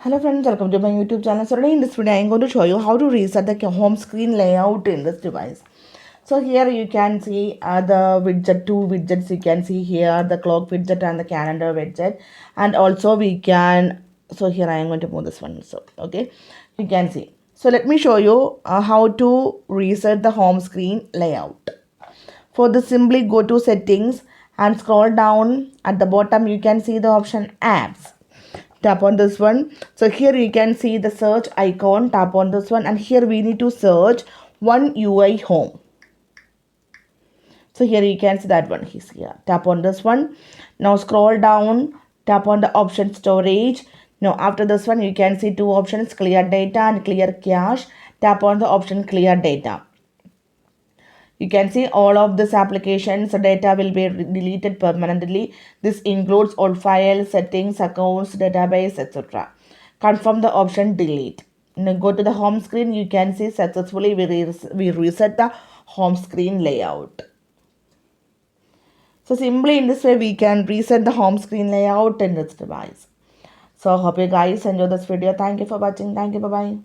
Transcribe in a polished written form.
Hello friends, welcome to my YouTube channel. So today in this video I am going to show you how to reset the home screen layout in this device. So here you can see two widgets you can see here, the clock widget and the calendar widget, and also we can, so here I am going to move this one, so okay, you can see. So let me show you how to reset the home screen layout. For this, simply go to settings and scroll down. At the bottom you can see the option apps. Tap on this one. So here you can see the search icon. Tap on this one, and here we need to search One UI Home. So here you can see that one is here. Tap on this one. Now scroll down. Tap on the option storage. Now after this one you can see two options, clear data and clear cache. Tap on the option clear data. You can see all of this applications data will be deleted permanently. This includes all files, settings, accounts, database, etc. Confirm the option delete. Now go to the home screen. You can see successfully we reset the home screen layout. So simply in this way we can reset the home screen layout in this device. So hope you guys enjoy this video. Thank you for watching. Thank you. Bye bye.